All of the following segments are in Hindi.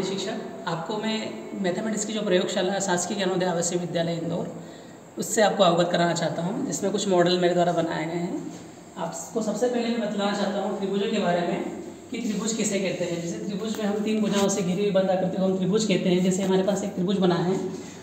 प्रिय शिक्षक, आपको मैं मैथमेटिक्स की जो प्रयोगशाला है शासकीय ज्ञानोदय आवासीय विद्यालय इंदौर, उससे आपको अवगत कराना चाहता हूँ, जिसमें कुछ मॉडल मेरे द्वारा बनाए गए हैं। आपको सबसे पहले मैं बतलाना चाहता हूँ त्रिभुजों के बारे में कि त्रिभुज किसे कहते हैं। जैसे त्रिभुज में हम तीन भुजाओं से घिरी हुई बंधा करते हैं, हम त्रिभुज कहते हैं। जैसे हमारे पास एक त्रिभुज बना है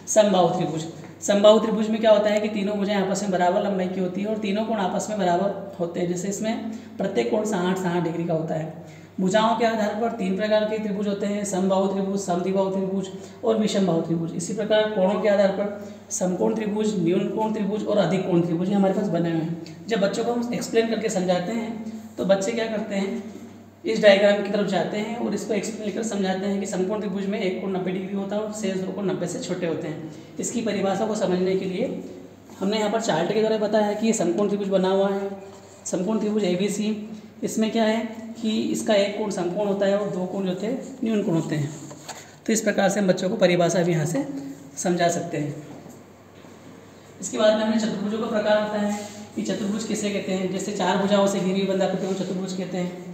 समबाहु त्रिभुज। समबाहु त्रिभुज में क्या होता है कि तीनों भुजाएं आपस में बराबर लंबाई की होती है और तीनों कोण आपस में बराबर होते हैं। जैसे इसमें प्रत्येक कोण 60 डिग्री का होता है। भुजाओं के आधार पर तीन प्रकार के त्रिभुज होते हैं, समबाहु त्रिभुज, समद्विबाहु त्रिभुज और विषमबाहु त्रिभुज। इसी प्रकार कोणों के आधार पर समकोण त्रिभुज, न्यून कोण त्रिभुज और अधिक कोण त्रिभुज हमारे पास बने हुए हैं। जब बच्चों को हम एक्सप्लेन करके समझाते हैं तो बच्चे क्या करते हैं, इस डायग्राम की तरफ जाते हैं और इसको एक्सप्लेन कर समझाते हैं कि समकोण त्रिभुज में एक कोण 90 डिग्री होता है और शेष दो कोण 90 से छोटे होते हैं। इसकी परिभाषा को समझने के लिए हमने यहाँ पर चार्ट के द्वारा बताया है कि ये समकोण त्रिभुज बना हुआ है, समकोण त्रिभुज ABC। इसमें क्या है कि इसका एक कोण समकोण होता है और दो कोण जो थे न्यून कोण होते हैं। तो इस प्रकार से हम बच्चों को परिभाषा भी यहाँ से समझा सकते हैं। इसके बाद में हमने चतुर्भुजों का प्रकार होता है कि चतुर्भुज किसे कहते हैं। जैसे चार भुजाओं से घिरी हुई बंधा करते हैं चतुर्भुज कहते हैं।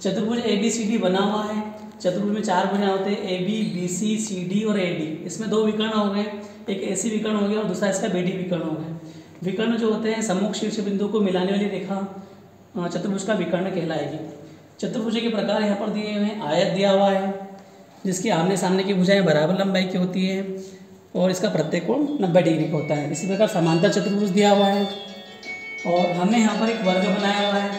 चतुर्भुज ABCD बना हुआ है। चतुर्भुज में चार भुजाएं होते हैं AB, BC, CD और AD। इसमें दो विकर्ण हो गए, एक AC विकर्ण हो गया और दूसरा इसका BD विकर्ण हो गया। विकर्ण जो होते हैं सम्मुख शीर्ष बिंदु को मिलाने वाली रेखा चतुर्भुज का विकर्ण कहलाएगी। चतुर्भुज के प्रकार यहाँ पर दिए हुए हैं। आयत दिया हुआ है जिसकी आमने सामने की भुजाएं बराबर लंबाई की होती है और इसका प्रत्येक कोण 90 डिग्री का होता है। इसी प्रकार समांतर चतुर्भुज दिया हुआ है और हमने यहाँ पर एक वर्ग बनाया हुआ है,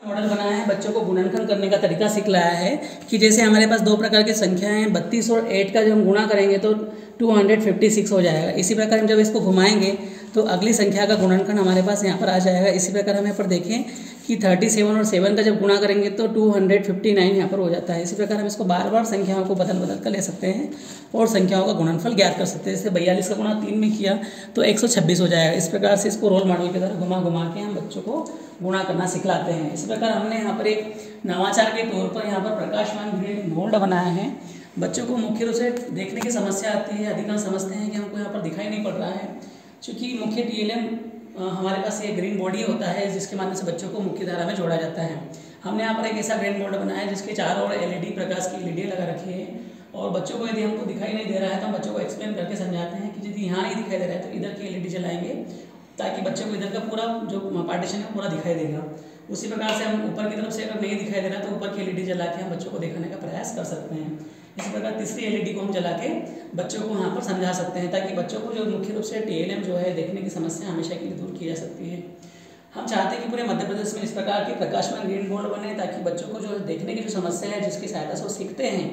मॉडल बनाया है। बच्चों को गुणनखंड करने का तरीका सिखलाया है कि जैसे हमारे पास दो प्रकार की संख्याएं हैं, 32 और 8 का जब हम गुणा करेंगे तो 256 हो जाएगा। इसी प्रकार हम जब इसको घुमाएंगे तो अगली संख्या का गुणनखंड हमारे पास यहाँ पर आ जाएगा। इसी प्रकार हम यहाँ पर देखें कि 37 और 7 का जब गुणा करेंगे तो 259 यहाँ पर हो जाता है। इसी प्रकार हम इसको बार बार संख्याओं को बदल कर ले सकते हैं और संख्याओं का गुणनफल ज्ञात कर सकते हैं। जैसे 42 का गुणा 3 में किया तो 126 हो जाएगा। इस प्रकार से इसको रोल मॉडल के द्वारा घुमा के हम बच्चों को गुणा करना सिखलाते हैं। इस प्रकार हमने यहाँ पर एक नवाचार के तौर पर यहाँ पर प्रकाशमान ग्रेड बोर्ड बनाया है। बच्चों को मुख्य रूप से देखने की समस्या आती है, अधिकांश समझते हैं कि हमको यहाँ पर दिखाई नहीं पड़ रहा है, क्योंकि मुख्य TLM हमारे पास ये ग्रीन बॉडी होता है जिसके माध्यम से बच्चों को मुख्य धारा में जोड़ा जाता है। हमने यहाँ पर एक ऐसा ग्रीन बोर्ड बनाया है जिसके चारों ओर LED प्रकाश की LED लगा रखी है और बच्चों को यदि हमको दिखाई नहीं दे रहा है तो हम बच्चों को एक्सप्लेन करके समझाते हैं कि यदि यहाँ नहीं दिखाई दे रहा है तो इधर की LED जलाएंगे ताकि बच्चों को इधर का पूरा जो पार्टीशन है पूरा दिखाई देगा। उसी प्रकार से हम ऊपर की तरफ से अगर नहीं दिखाई दे रहा तो ऊपर की LED जला के हम बच्चों को दिखाने का प्रयास कर सकते हैं। इसी प्रकार तीसरी LED को हम जला के बच्चों को वहाँ पर समझा सकते हैं ताकि बच्चों को जो मुख्य रूप से TLM जो है देखने की समस्या हमेशा के लिए दूर की जा सकती है। हम चाहते हैं कि पूरे मध्य प्रदेश में इस प्रकार के प्रकाशमान ग्रीन बोर्ड बने ताकि बच्चों को जो देखने की जो समस्या है जिसकी सहायता से वो सीखते हैं,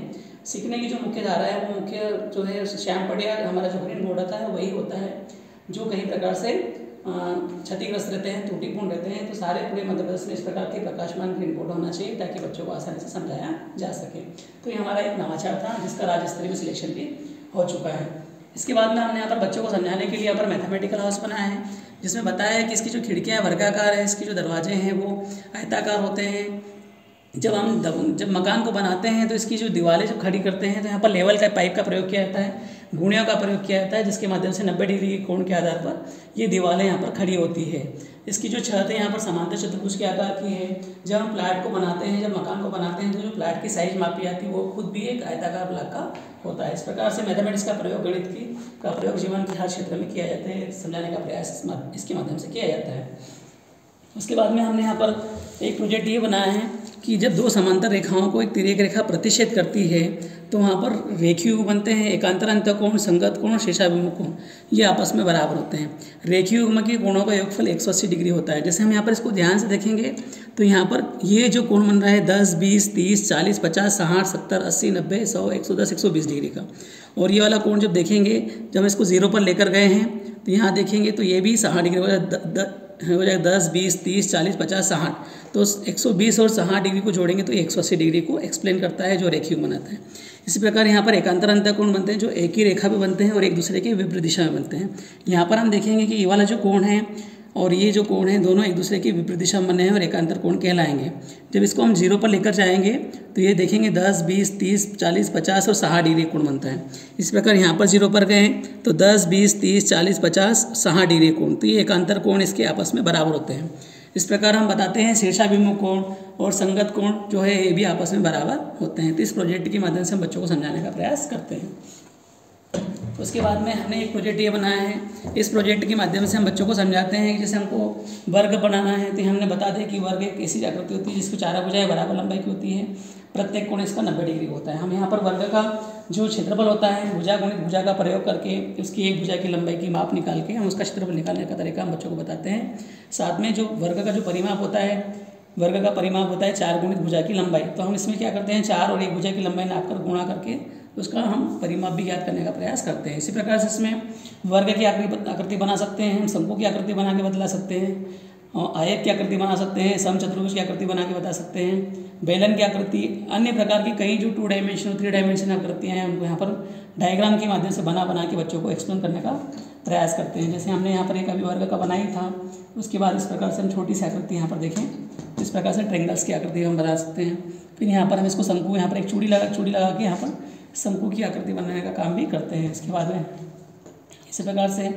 सीखने की जो मुख्य धारा है वो मुख्य जो है श्याम पढ़िया हमारा जो ग्रीन बोर्ड होता है वही होता है जो कहीं प्रकार से क्षतिग्रस्त रहते हैं, त्रुटिपूर्ण रहते हैं। तो सारे पूरे मध्य प्रदेश में इस प्रकार के प्रकाशमान ग्रीन बोर्ड होना चाहिए ताकि बच्चों को आसानी से समझाया जा सके। तो ये हमारा एक नवाचार था जिसका राज्य स्तरीय में सिलेक्शन भी हो चुका है। इसके बाद में हमने यहाँ पर बच्चों को समझाने के लिए यहाँ पर मैथमेटिकल हाउस बनाया है जिसमें बताया है कि इसकी जो खिड़कियाँ वर्गाकार है, इसकी जो दरवाजे हैं वो आयताकार होते हैं। जब मकान को बनाते हैं तो इसकी जो दीवारें जब खड़ी करते हैं तो यहाँ पर लेवल का पाइप का प्रयोग किया जाता है, गुणियों का प्रयोग किया जाता है जिसके माध्यम से 90 डिग्री के कोण के आधार पर ये दीवारें यहाँ पर खड़ी होती है। इसकी जो छत है यहाँ पर समांतर चतुर्भुज के आकार की है। जब हम प्लाट को बनाते हैं, जब मकान को बनाते हैं तो जो प्लाट की साइज मापी जाती है वो खुद भी एक आयताकार ब्लॉक का होता है। इस प्रकार से मैथमेटिक्स का प्रयोग, गणित का प्रयोग जीवन के हर क्षेत्र में किया जाता है, समझाने का प्रयास इसके माध्यम से किया जाता है। उसके बाद में हमने यहाँ पर एक प्रोजेक्ट ये बनाया है कि जब दो समांतर रेखाओं को एक तिर्यक रेखा प्रतिच्छेद करती है तो वहाँ पर रेखीय युग्म बनते हैं। एकांतर अंतःकोण, संगत कोण और शेषाभिमुख कोण ये आपस में बराबर होते हैं। रेखीय युग्म के कोणों का योगफल 180 डिग्री होता है। जैसे हम यहाँ पर इसको ध्यान से देखेंगे तो यहाँ पर ये जो कोण बन रहा है 10, 20, 30, 40, 50, 60, 70, 80, 90, 100, 110, 120 डिग्री का, और ये वाला कोण जब देखेंगे जब इसको 0 पर लेकर गए हैं तो यहाँ देखेंगे तो ये भी 60 डिग्री हो जाएगा 10, 20, 30, 40, 50, 60। तो 120 और 60 डिग्री को जोड़ेंगे तो 180 डिग्री को एक्सप्लेन करता है जो रेखीय बनाता है। इसी प्रकार यहाँ पर एकांतर अंतःकोण बनते हैं जो एक ही रेखा पे बनते हैं और एक दूसरे के विपरीत दिशा में बनते हैं। यहाँ पर हम देखेंगे कि ये वाला जो कोण है और ये जो कोण है दोनों एक दूसरे की विपरीत दिशा में बने हैं और एकांतर कोण कहलाएंगे। जब इसको हम 0 पर लेकर जाएंगे तो ये देखेंगे 10, 20, 30, 40, 50 और 60 डिग्री कोण बनता है। इस प्रकार यहाँ पर 0 पर गए तो 10, 20, 30, 40, 50, 60 डिग्री कोण, तो ये एकांतर कोण इसके आपस में बराबर होते हैं। इस प्रकार हम बताते हैं शीर्षाभिमुख कोण और संगत कोण जो है ये भी आपस में बराबर होते हैं। तो इस प्रोजेक्ट के माध्यम से हम बच्चों को समझाने का प्रयास करते हैं। उसके बाद में हमने एक प्रोजेक्ट ये बनाया है। इस प्रोजेक्ट के माध्यम से हम बच्चों को समझाते हैं कि जैसे हमको वर्ग बनाना है तो हमने बता दें कि वर्ग एक ऐसी आकृति होती है जिसकी चारों भुजाएं बराबर लंबाई की होती है, प्रत्येक कोण इसका 90 डिग्री होता है। हम यहाँ पर वर्ग का जो क्षेत्रफल होता है भुजा गुणित भुजा का प्रयोग करके उसकी एक भुजा की लंबाई की माप निकाल के हम उसका क्षेत्रफल निकालने का तरीका हम बच्चों को बताते हैं। साथ में जो वर्ग का जो परिमाप होता है, वर्ग का परिमाप होता है 4 गुणित भुजा की लंबाई। तो हम इसमें क्या करते हैं 4 और एक भुजा की लंबाई नाप कर गुणा करके उसका हम परिमाप भी ज्ञात करने का प्रयास करते हैं। इसी प्रकार से इसमें वर्ग की आकृति बना सकते हैं, हम शंकु की आकृति बना के बतला सकते हैं, आयत की आकृति बना सकते हैं, समचतुर्भुज की आकृति बना के बता सकते हैं, बेलन की आकृति, अन्य प्रकार की कई जो 2 डायमेंशन 3 डायमेंशन आकृतियाँ हैं उनको यहाँ पर डायग्राम के माध्यम से बना के बच्चों को एक्सप्लेन करने का प्रयास करते हैं। जैसे हमने यहाँ पर एक अभी वर्ग का बनाई था, उसके बाद इस प्रकार से हम छोटी सी आकृति यहाँ पर देखें, इस प्रकार से ट्रेंगल्स की आकृति हम बना सकते हैं। फिर यहाँ पर हम इसको शंकु, यहाँ पर एक चूड़ी लगा के यहाँ पर शंकु की आकृति बनाने का काम भी करते हैं। इसके बाद में इसी प्रकार से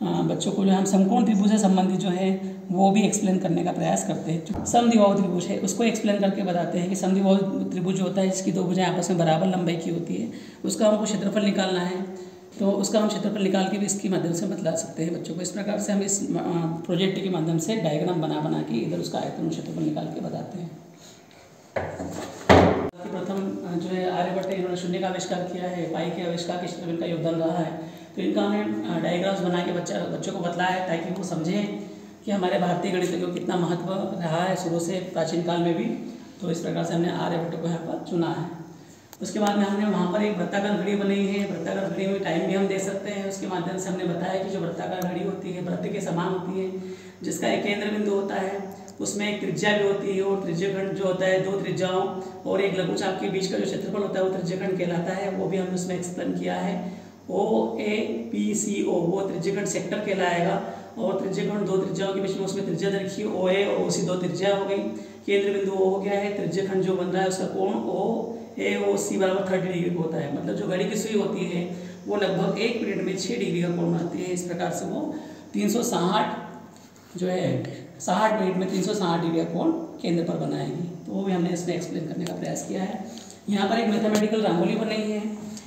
बच्चों को जो हम समकोण त्रिभुज से संबंधित जो है वो भी एक्सप्लेन करने का प्रयास करते हैं। समद्विबाहु त्रिभुज है उसको एक्सप्लेन करके बताते हैं कि समद्विबाहु त्रिभुज जो होता है जिसकी 2 भुजाएं आपस में बराबर लंबाई की होती है, उसका हमको क्षेत्रफल निकालना है तो उसका हम क्षेत्रफल निकाल के भी इसके माध्यम से बतला सकते हैं बच्चों को। इस प्रकार से हम इस प्रोजेक्ट के माध्यम से डायग्राम बना के इधर उसका आयतन और क्षेत्रफल निकाल के बताते हैं। प्रथम जो है आर्यभट्ट इन्होंने शून्य का आविष्कार किया है, पाई के आविष्कार के क्षेत्र में इनका योगदान रहा है। तो इनका हमने डायग्राम्स बना के बच्चों को बतलाया है ताकि वो समझें कि हमारे भारतीय गणित को कितना महत्व रहा है शुरू से प्राचीन काल में भी। तो इस प्रकार से हमने आर्यभट्ट को यहाँ पर चुना है। उसके बाद में हमने वहाँ पर एक वृत्ताकार घड़ी बनाई है, वृत्ताकार घड़ी में टाइम भी हम दे सकते हैं। उसके माध्यम से हमने बताया कि जो वृत्ताकार घड़ी होती है वृत्त के समान होती है, जिसका एक केंद्र बिंदु होता है, उसमें एक त्रिज्या भी होती है और त्रिज्यखंड जो होता है 2 त्रिज्याओं और एक लघुचाप के बीच का जो क्षेत्रफल होता है वो त्रिज्यखंड कहलाता है। वो भी हमने उसमें एक्सप्लेन किया है। OAPCO वो त्रिज्यखंड सेक्टर कहलाएगा और त्रिज्यखंड 2 त्रिज्याओं के बीच में उसमें त्रिज्या रखी OA और OC 2 त्रिज्या हो गई। केंद्र बिंदु O हो गया है, त्रिज्यखंड जो बन रहा है उसका कोण OAOC बराबर 30 डिग्री होता है। मतलब जो घड़ी की सुई होती है वो लगभग 1 मिनट में 6 डिग्री का कोण बनाती है। इस प्रकार से वो 360 जो है 60 मिनट में 360 डिग्री का कोण केंद्र पर बनाएगी। तो वो भी हमने इसमें एक्सप्लेन करने का प्रयास किया है। यहाँ पर एक मैथमेटिकल रंगोली बनाई है।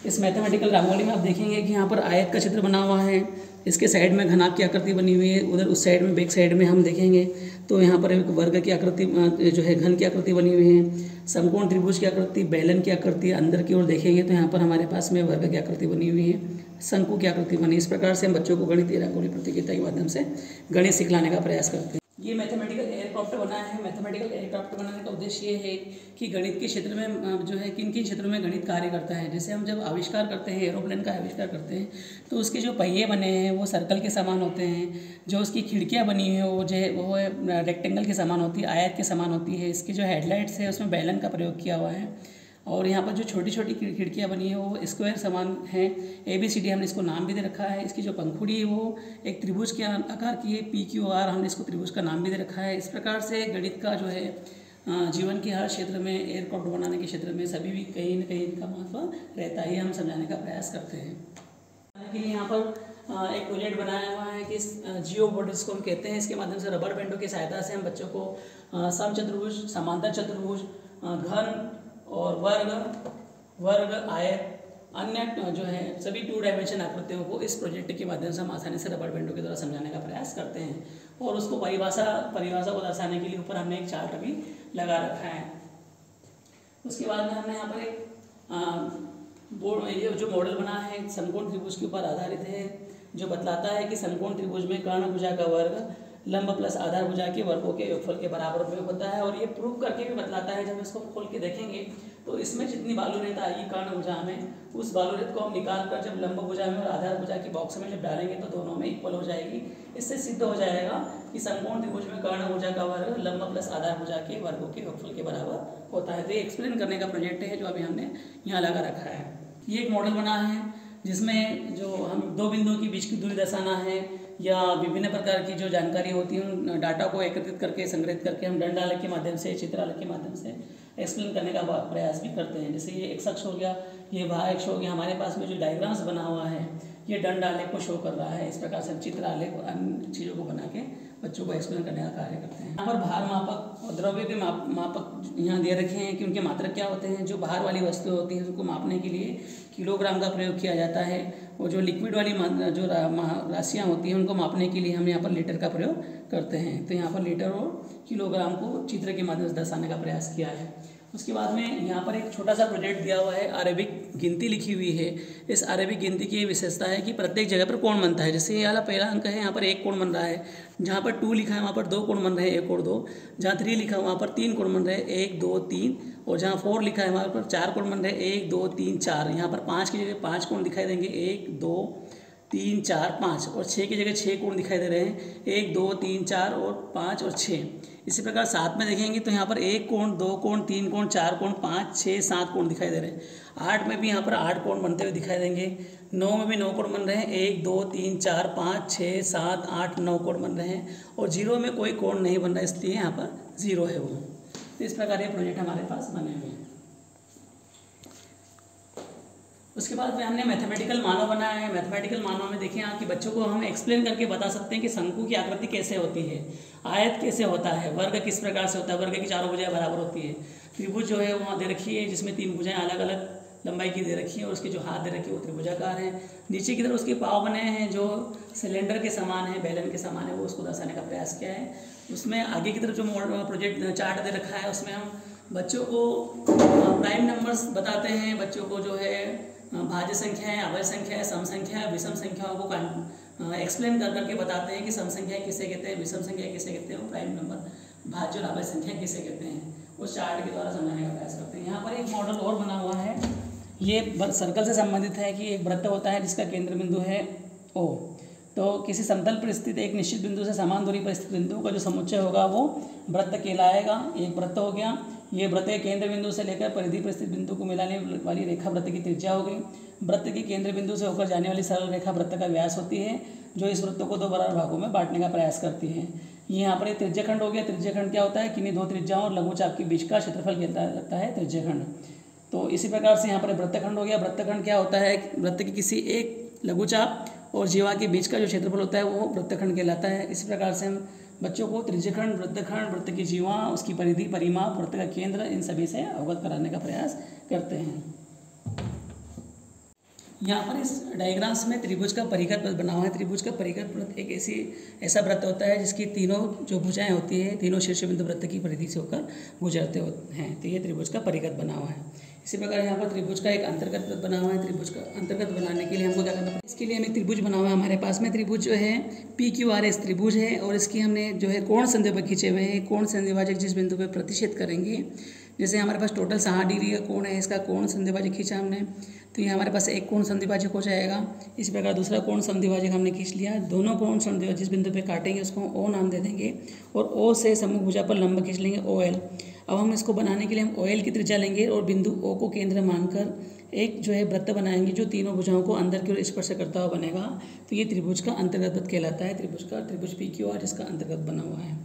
इस मैथमेटिकल रंगोली में आप देखेंगे कि यहाँ पर आयत का चित्र बना हुआ है, इसके साइड में घनाभ की आकृति बनी हुई है, उधर उस साइड में बैक साइड में हम देखेंगे तो यहाँ पर एक वर्ग की आकृति जो है घन की आकृति बनी हुई है, समकोण त्रिभुज की आकृति, बेलन की आकृति, अंदर की ओर देखेंगे तो यहाँ पर हमारे पास में वर्ग की आकृति बनी हुई है, शंकु की आकृति बनी। इस प्रकार से हम बच्चों को गणितीय रंगोली प्रतियोगिता के माध्यम से गणित सिखलाने का प्रयास करते हैं। ये मैथमेटिकल एयरक्राफ्ट बनाया है। मैथमेटिकल एयरक्राफ्ट बनाने का उद्देश्य ये है कि गणित के क्षेत्र में जो है किन किन क्षेत्रों में गणित कार्य करता है। जैसे हम जब आविष्कार करते हैं, एरोप्लेन का आविष्कार करते हैं तो उसके जो पहिए बने हैं वो सर्कल के समान होते हैं, जो उसकी खिड़कियाँ बनी हुई हैं वो जो है वो रेक्टेंगल के समान होती है, आयत के समान होती है। इसकी जो हेडलाइट्स है उसमें बेलन का प्रयोग किया हुआ है और यहाँ पर जो छोटी छोटी खिड़कियाँ बनी है वो स्क्वायर समान है। ABCD हमने इसको नाम भी दे रखा है। इसकी जो पंखुड़ी है वो एक त्रिभुज के आकार की है, PQR हमने इसको त्रिभुज का नाम भी दे रखा है। इस प्रकार से गणित का जो है जीवन के हर क्षेत्र में, एयरक्राफ्ट बनाने के क्षेत्र में सभी भी कहीं न कहीं इनका महत्व रहता है, हम समझाने का प्रयास करते हैं। के लिए यहाँ पर एक प्रोजेक्ट बनाया हुआ है कि जियो बोर्ड इसको हम कहते हैं। इसके माध्यम से रबर बैंडों की सहायता से हम बच्चों को समचतुर्भुज, समांतर चतुर्भुज, घन और वर्ग, आयत, अन्य जो है सभी 2 डायमेंशन आकृतियों को इस प्रोजेक्ट के माध्यम से हम आसानी से रबर बैंडों के द्वारा समझाने का प्रयास करते हैं। और उसको परिभाषा को दर्शाने के लिए ऊपर हमने एक चार्ट भी लगा रखा है। उसके बाद में हमने यहाँ पर एक बोर्ड, ये जो मॉडल बना है समकोण त्रिभुज के ऊपर आधारित है, जो बतलाता है कि समकोण त्रिभुज में कर्ण भुजा का वर्ग लंब प्लस आधार भुजा के वर्गों के योगफल के बराबर में होता है। और ये प्रूव करके भी बतलाता है। जब इसको खोल के देखेंगे तो इसमें जितनी बालू रेत आएगी कर्ण भुजा में, उस बालू रेत को हम निकाल कर जब लंब भुजा में और आधार भुजा की बॉक्स में जब डालेंगे तो दोनों में इक्वल हो जाएगी। इससे सिद्ध हो जाएगा कि समकोण त्रिभुज में कर्ण भुजा का वर्ग लंब प्लस आधार भुजा के वर्गों के योगफल के बराबर होता है। तो ये एक्सप्लेन करने का प्रोजेक्ट है जो अभी हमने यहाँ लगा रखा है। ये एक मॉडल बना है जिसमें जो हम 2 बिंदुओं के बीच की दूरी दर्शाना है या विभिन्न प्रकार की जो जानकारी होती है उन डाटा को एकत्रित करके, संग्रहित करके हम दंडालेख के माध्यम से, चित्रालेख के माध्यम से एक्सप्लेन करने का प्रयास भी करते हैं। जैसे ये एक्स अक्ष हो गया, ये वाई अक्ष हो गया। हमारे पास में जो डायग्राम्स बना हुआ है ये दंड आलेख को शो कर रहा है। इस प्रकार से चित्र आलेख और अन्य चीज़ों को बना के बच्चों को एक्सप्लेन करने का कार्य करते हैं। यहाँ पर भार मापक और द्रव्य के मापक यहाँ दे रखे हैं कि उनके मात्रक क्या होते हैं। जो बाहर वाली वस्तुएं होती हैं उनको मापने के लिए किलोग्राम का प्रयोग किया जाता है, और जो लिक्विड वाली जो राशियाँ होती हैं उनको मापने के लिए हम यहाँ पर लीटर का प्रयोग करते हैं। तो यहाँ पर लीटर और किलोग्राम को चित्र के माध्यम से दर्शाने का प्रयास किया है। उसके बाद में यहाँ पर एक छोटा सा प्रोजेक्ट दिया हुआ है, अरेबिक गिनती लिखी हुई है। इस अरेबिक गिनती की ये विशेषता है कि प्रत्येक जगह पर कोण बनता है। जैसे ये वाला पहला अंक है, यहाँ पर एक कोण बन रहा है। जहाँ पर 2 लिखा है वहाँ पर 2 कोण बन रहे हैं, 1 और 2। जहाँ 3 लिखा है वहाँ पर 3 कोण बन रहे हैं, 1 2 3। और जहाँ 4 लिखा है वहाँ पर 4 कोण बन रहे हैं, 1 2 3 4। यहाँ पर 5 की जगह 5 कोण दिखाई देंगे, 1 2 3 4 5। और 6 की जगह 6 कोण दिखाई दे रहे हैं, 1 2 3 4 और 5 और 6। इसी प्रकार 7 में देखेंगे तो यहाँ पर 1 कोण 2 कोण 3 कोण 4 कोण 5 6 7 कोण दिखाई दे रहे हैं। 8 में भी यहाँ पर 8 कोण बनते हुए दिखाई देंगे। 9 में भी 9 कोण बन रहे हैं, 1 2 3 4 5 6 7 8 9 कोण बन रहे हैं। और 0 में कोई कोण नहीं बन रहा है, इसलिए यहाँ पर 0 है वो। तो इस प्रकार ये प्रोजेक्ट हमारे पास बने हुए हैं। उसके बाद में हमने मैथमेटिकल मानव बनाया है। मैथमेटिकल मानव में देखिए यहाँ कि बच्चों को हम एक्सप्लेन करके बता सकते हैं कि शंकु की आकृति कैसे होती है, आयत कैसे होता है, वर्ग किस प्रकार से होता है, वर्ग की चारों भुजाएं बराबर होती है, त्रिभुज जो है वहाँ दे रखी है जिसमें 3 भुजाएं अलग अलग लंबाई की दे रखी है, और उसके जो हाथ दे रखे हैं वो त्रिभुजाकार हैं। नीचे की तरफ उसके पाँव बने हैं जो सिलेंडर के समान है, बेलन के समान है, वो उसको दर्शाने का प्रयास किया है। उसमें आगे की तरफ जो प्रोजेक्ट चार्ट दे रखा है उसमें हम बच्चों को प्राइम नंबर्स बताते हैं, बच्चों को जो है भाज्य संख्या है, अवयव संख्या है, सम संख्या है, विषम संख्याओं को एक्सप्लेन कर करके बताते हैं कि सम संख्या किसे कहते हैं, विषम संख्या किसे कहते हैं, और प्राइम नंबर भाज्य और अवयव संख्या किसे कहते हैं, उस चार्ट के द्वारा समझाने का प्रयास करते हैं। यहाँ पर एक मॉडल और बना हुआ है, ये सर्कल से संबंधित है कि एक वृत्त होता है जिसका केंद्र बिंदु है O। तो किसी समतल पर स्थित एक निश्चित बिंदु से समान दूरी पर स्थित बिंदुओं का जो समुच्चय होगा वो वृत्त कहलाएगा। एक वृत्त हो गया। ये वृत्त के केंद्र बिंदु से लेकर परिधि पर स्थित बिंदु को मिलाने वाली रेखा वृत्त की त्रिज्या हो गई। वृत्त के केंद्र बिंदु से होकर जाने वाली सरल रेखा वृत्त का व्यास होती है, जो इस वृत्त को 2 बराबर भागों में बांटने का प्रयास करती है। यहाँ पर एक त्रिज्याखंड हो गया। त्रिज्याखंड क्या होता है, किन्हीं 2 त्रिज्याओं और लघुचाप के बीच का क्षेत्रफल कहलाता है त्रिज्याखंड। तो इसी प्रकार से यहाँ पर वृत्तखंड हो गया। वृत्तखंड क्या होता है, वृत्त के किसी एक लघुचाप और जीवा के बीच का जो क्षेत्रफल होता है वो वृत्तखंड कहलाता है। इसी प्रकार से हम बच्चों को त्रिज्यखंड, वृत्तखंड, वृत्त की जीवा, उसकी परिधि, परिमाप, वृत्त का केंद्र, इन सभी से अवगत कराने का प्रयास करते हैं। यहाँ पर इस डायग्राम्स में त्रिभुज का परिघत वृत्त बना हुआ है। त्रिभुज का परिघत वृत्त एक ऐसा वृत्त होता है जिसकी तीनों जो भुजाएं होती है, तीनों शीर्ष बिंदु वृत्त की परिधि से होकर गुजरते होते हैं। तो ये त्रिभुज का परिघत बना हुआ है। इसी प्रकार यहाँ पर त्रिभुज का एक अंतर्गत वृत्त बना हुआ है। त्रिभुज का अंतर्गत बनाने के लिए हमको क्या करना पड़ेगा, इसके लिए हमें त्रिभुज बना हुआ है। हमारे पास में त्रिभुज जो है PQRS त्रिभुज है, और इसकी हमने जो है कोण संधिभाजक खींचे हुए हैं। कोण संधिभाजक जिस बिंदु पर प्रतिच्छेद करेंगे, जैसे हमारे पास टोटल 60 डिग्री का कोण है, इसका कोण संधिभाजक खींचा हमने, तो ये हमारे पास एक कोण संधिभाजक हो जाएगा। इसी प्रकार दूसरा कोण संधिभाजक हमने खींच लिया। दोनों कोण संधिभाजक जिस बिंदु पे काटेंगे उसको O नाम दे देंगे, और O से सम्मुख भुजा पर लंब खींच लेंगे OL। अब हम इसको बनाने के लिए हम OL की त्रिज्या लेंगे और बिंदु O को केंद्र मानकर एक जो है वृत्त बनाएंगे जो तीनों भुजाओं को अंदर की ओर स्पर्श करता हुआ बनेगा। तो ये त्रिभुज का अंतर्गत वृत्त कहलाता है। त्रिभुज PQR जिसका अंतर्गत बना हुआ है।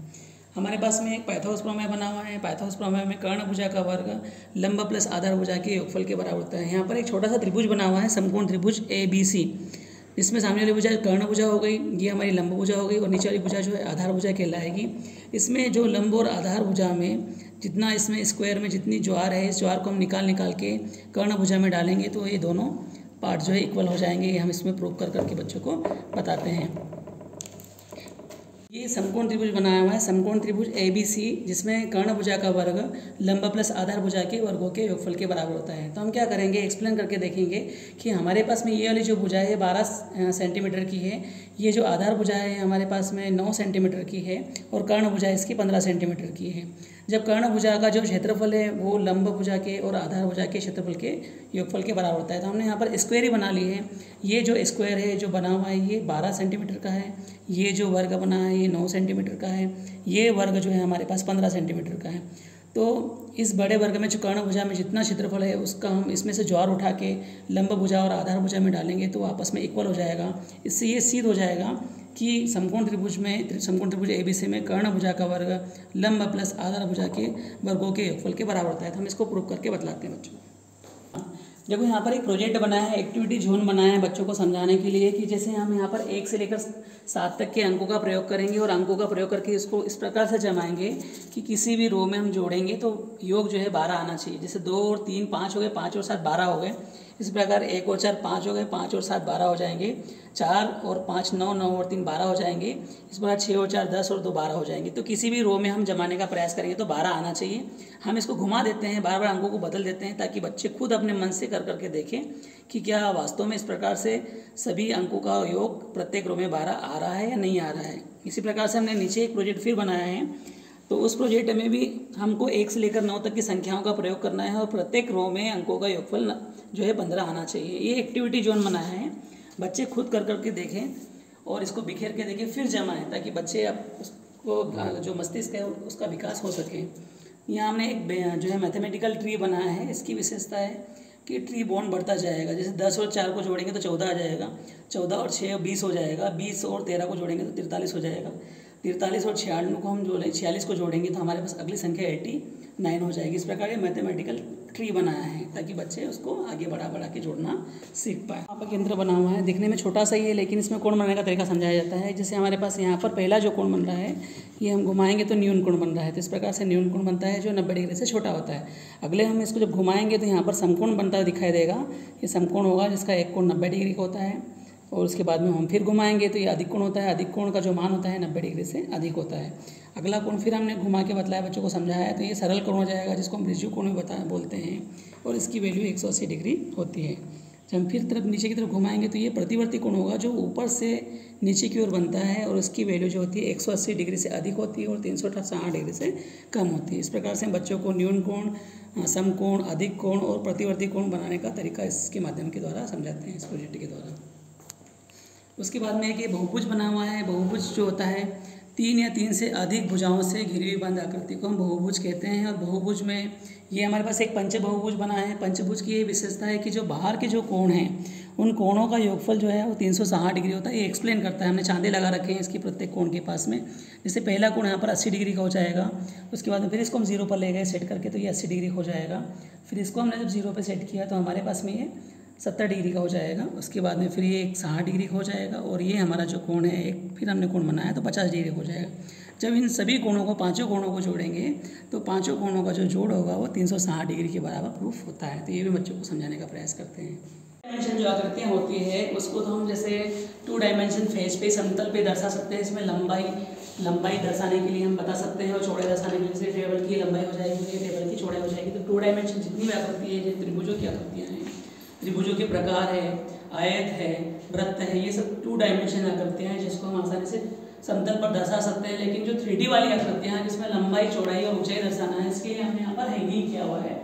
हमारे पास में एक पाइथागोरस प्रमेय बना हुआ है। पाइथागोरस प्रमेय में कर्ण भुजा का वर्ग लंब प्लस आधार भुजा के योगफल के बराबर होता है। यहाँ पर एक छोटा सा त्रिभुज बना हुआ है, समकोण त्रिभुज ABC, इसमें सामने वाली भुजा कर्ण भुजा हो गई, ये हमारी लंब भुजा हो गई, और नीचे वाली भुजा जो है आधार भुजा कहलाएगी। इसमें जो लंब और आधार भुजा में जितना इसमें स्क्वायर में जितनी ज्वार है, इस ज्वार को हम निकाल के कर्ण भुजा में डालेंगे तो ये दोनों पार्ट जो है इक्वल हो जाएंगे। ये हम इसमें प्रूव करके बच्चों को बताते हैं। ये समकोण त्रिभुज बनाया हुआ है, समकोण त्रिभुज ABC, जिसमें कर्ण भुजा का वर्ग लंब प्लस आधार भुजा के वर्गों के योगफल के बराबर होता है। तो हम क्या करेंगे, एक्सप्लेन करके देखेंगे कि हमारे पास में ये वाली जो भुजा है 12 सेंटीमीटर की है, ये जो आधार भुजा है हमारे पास में 9 सेंटीमीटर की है, और कर्ण भुजा इसकी 15 सेंटीमीटर की है। जब कर्ण भुजा का जो क्षेत्रफल है वो लंब भुजा के और आधार भुजा के क्षेत्रफल के योगफल के बराबर होता है। तो हमने यहाँ पर स्क्वायर ही बना ली है। ये जो स्क्वायर है जो बना हुआ है ये 12 सेंटीमीटर का है, ये जो वर्ग बना है ये 9 सेंटीमीटर का है, ये वर्ग जो है हमारे पास 15 सेंटीमीटर का है। तो इस बड़े वर्ग में जो कर्ण भुजा में जितना क्षेत्रफल है उसका हम इसमें से ज्वार उठा के लंब भुजा और आधार भुजा में डालेंगे तो आपस में इक्वल हो जाएगा। इससे ये सिद्ध हो जाएगा कि समकोण त्रिभुज ABC में कर्ण भुजा का वर्ग लंब प्लस आधार भुजा के वर्गों के योगफल के बराबर होता है। तो हम इसको प्रूव करके बतलाते हैं बच्चों को। देखो यहाँ पर एक प्रोजेक्ट बनाया है, एक्टिविटी जोन बनाया है बच्चों को समझाने के लिए कि जैसे हम यहाँ पर 1 से लेकर 7 तक के अंकों का प्रयोग करेंगे और अंकों का प्रयोग करके इसको इस प्रकार से जमाएंगे कि किसी भी रो में हम जोड़ेंगे तो योग जो है 12 आना चाहिए। जैसे 2 और 3 5 हो गए, 5 और 7 12 हो गए। इस प्रकार 1 और 4 5 हो गए, 5 और 7 12 हो जाएंगे। 4 और 5 9, 9 और 3 12 हो जाएंगे। इस प्रकार 6 और 4 10 और 2 12 हो जाएंगे। तो किसी भी रो में हम जमाने का प्रयास करेंगे तो 12 आना चाहिए। हम इसको घुमा देते हैं, बार बार अंकों को बदल देते हैं ताकि बच्चे खुद अपने मन से कर करके देखें कि क्या वास्तव में इस प्रकार से सभी अंकों का योग प्रत्येक रो में 12 आ रहा है या नहीं आ रहा है। इसी प्रकार से हमने नीचे एक प्रोजेक्ट फिर बनाया है। तो उस प्रोजेक्ट में भी हमको 1 से लेकर 9 तक की संख्याओं का प्रयोग करना है और प्रत्येक रो में अंकों का योगफल जो है 15 आना चाहिए। ये एक्टिविटी जोन बनाया है, बच्चे खुद कर करके देखें और इसको बिखेर के देखें, फिर जमाएं ताकि बच्चे अब उसको जो मस्तिष्क है उसका विकास हो सके। यहाँ हमने एक जो है मैथमेटिकल ट्री बनाया है। इसकी विशेषता है कि ट्री बॉन्ड बढ़ता जाएगा। जैसे 10 और 4 को जोड़ेंगे तो 14 आ जाएगा, 14 और 6 20 हो जाएगा, 20 और 13 को जोड़ेंगे तो 43 हो जाएगा, 43 और 96 को हम जोड़ें 46 को जोड़ेंगे तो हमारे पास अगली संख्या 89 हो जाएगी। इस प्रकार ये मैथमेटिकल ट्री बनाया है ताकि बच्चे उसको आगे बढ़ा के जोड़ना सीख पाए। यहाँ पर यंत्र बना हुआ है, दिखने में छोटा सा ही है लेकिन इसमें कोण बनाने का तरीका समझाया जाता है। जैसे हमारे पास यहाँ पर पहला जो कोण बन रहा है ये हम घुमाएंगे तो न्यून कोण बन रहा है। तो इस प्रकार से न्यून कोण बनता है जो 90 डिग्री से छोटा होता है। अगले हम इसको जब घुमाएंगे तो यहाँ पर समकोण बनता हुआ दिखाई देगा। ये समकोण होगा जिसका एक कोण 90 डिग्री का होता है और उसके बाद में हम फिर घुमाएंगे तो ये अधिक कोण होता है। अधिक कोण का जो मान होता है 90 डिग्री से अधिक होता है। अगला कोण फिर हमने घुमा के बतलाया, बच्चों को समझाया है। तो ये सरल कोण हो जाएगा जिसको हम ऋजु कोण भी बोलते हैं और इसकी वैल्यू 180 डिग्री होती है। जब हम फिर तरफ नीचे की तरफ घुमाएंगे तो ये प्रतिवर्ती कोण होगा जो ऊपर से नीचे की ओर बनता है और उसकी वैल्यू जो होती है 180 डिग्री से अधिक होती है और 360 डिग्री से कम होती है। इस प्रकार से हम बच्चों को न्यून कोण, समकोण, अधिक कोण और प्रतिवर्ती कोण बनाने का तरीका इसके माध्यम के द्वारा समझाते हैं, इस प्रोजेक्ट के द्वारा। उसके बाद में एक ये बहुभुज बना हुआ है। बहुभुज जो होता है 3 या 3 से अधिक भुजाओं से घिरी हुई बंद आकृति को हम बहुभुज कहते हैं। और बहुभुज में ये हमारे पास एक पंचबहुभुज बना है। पंचभुज की ये विशेषता है कि जो बाहर के जो कोण हैं उन कोणों का योगफल जो है वो 360 डिग्री होता है। ये एक्सप्लेन करता है। हमने चांदे लगा रखे हैं इसकी प्रत्येक कोण के पास में। जैसे पहला कोण यहाँ पर 80 डिग्री का हो जाएगा, उसके बाद में फिर इसको हम 0 पर ले गए सेट करके तो ये 80 डिग्री हो जाएगा। फिर इसको हमने जब 0 पर सेट किया तो हमारे पास में ये 70 डिग्री का हो जाएगा। उसके बाद में फिर ये 60 डिग्री का हो जाएगा और ये हमारा जो कोण है एक फिर हमने कोण बनाया तो 50 डिग्री हो जाएगा। जब इन सभी कोणों को, पांचों कोणों को जोड़ेंगे तो पांचों कोणों का जो जोड़ होगा वो 360 डिग्री के बराबर प्रूफ होता है। तो ये भी बच्चों को समझाने का प्रयास करते हैं। डायमेंशन जो आकृतियाँ होती है उसको तो हम जैसे 2 डायमेंशन फेस पे, समतल पे दर्शा सकते हैं। इसमें लंबाई दर्शाने के लिए हम बता सकते हैं और चौड़ाई दर्शाने के लिए जैसे टेबल की लंबाई हो जाएगी, ये टेबल की चौड़ाई हो जाएगी। तो 2 डायमेंशन जितनी भी आकृति है, जो त्रिभुजों की आकृतियाँ हैं, त्रिभुजों के प्रकार है, आयत है, वृत्त है, ये सब 2 डायमेंशन आकृतियाँ हैं जिसको हम आसानी से समतल पर दर्शा सकते हैं। लेकिन जो 3D वाली आकृतियाँ हैं जिसमें लंबाई, चौड़ाई और ऊंचाई दर्शाना है, इसके लिए हमने यहाँ पर हैंगिंग किया हुआ है।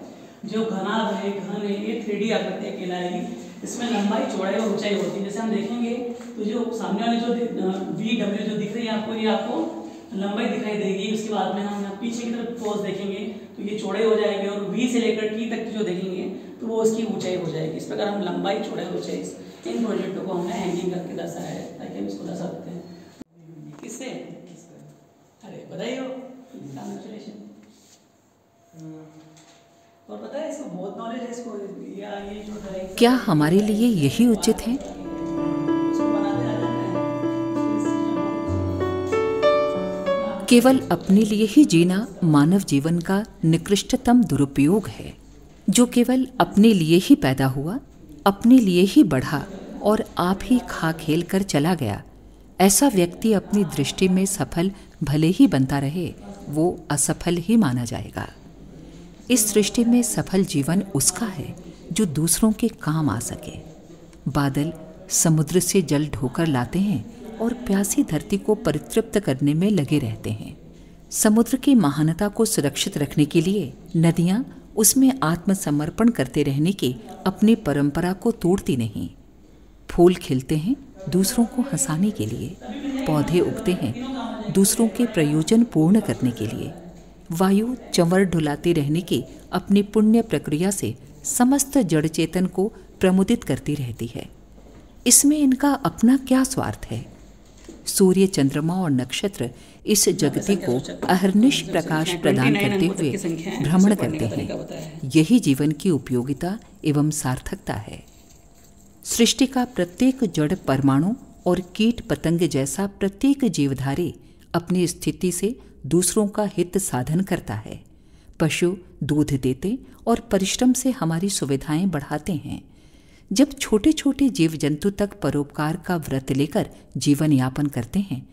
जो घना है, घन है, ये 3D आकृतियाँ कहलाएगी। इसमें लंबाई, चौड़ाई और ऊंचाई होती है। जैसे हम देखेंगे तो जो सामने वाली जो VW जो दिख रही है आपको, ये आपको लंबाई दिखाई देगी। उसके बाद में हम पीछे की तरफ पोज देखेंगे तो ये चौड़ाई हो जाएगी और V से लेकर T तक की जो देखेंगे तो वो उसकी ऊंचाई हो जाएगी। इस प्रकार हम लंबाई, चौड़ाई, ऊंचाई इन प्रोजेक्टों को हमने हैंगिंग करके दर्शाया है ताकि हम इसको दर्शा सकते हैं। किससे? अरे बधाई हो, कांग्रेचुलेशन। और पता है इसको बहुत नॉलेज है इसको, या ये जो है क्या हमारे लिए यही उचित है? केवल अपने लिए ही जीना मानव जीवन का निकृष्टतम दुरुपयोग है। जो केवल अपने लिए ही पैदा हुआ, अपने लिए ही बढ़ा और आप ही खा खेल कर चला गया, ऐसा व्यक्ति अपनी दृष्टि में सफल भले ही बनता रहे, वो असफल ही माना जाएगा। इस सृष्टि में सफल जीवन उसका है जो दूसरों के काम आ सके। बादल समुद्र से जल ढोकर लाते हैं और प्यासी धरती को परितृप्त करने में लगे रहते हैं। समुद्र की महानता को सुरक्षित रखने के लिए नदियां उसमें आत्मसमर्पण करते रहने की अपनी परंपरा को तोड़ती नहीं। फूल खिलते हैं दूसरों को हंसाने के लिए, पौधे उगते हैं दूसरों के प्रयोजन पूर्ण करने के लिए, वायु चंवर ढुलाती रहने की अपनी पुण्य प्रक्रिया से समस्त जड़ चेतन को प्रमुदित करती रहती है। इसमें इनका अपना क्या स्वार्थ है? सूर्य, चंद्रमा और नक्षत्र इस जगति को अहर्निश प्रकाश प्रदान करते हुए भ्रमण करते हैं। यही जीवन की उपयोगिता एवं सार्थकता है। सृष्टि का प्रत्येक जड़ परमाणु और कीट पतंग जैसा प्रत्येक जीवधारी अपनी स्थिति से दूसरों का हित साधन करता है। पशु दूध देते और परिश्रम से हमारी सुविधाएं बढ़ाते हैं। जब छोटे छोटे जीव जंतु तक परोपकार का व्रत लेकर जीवन यापन करते हैं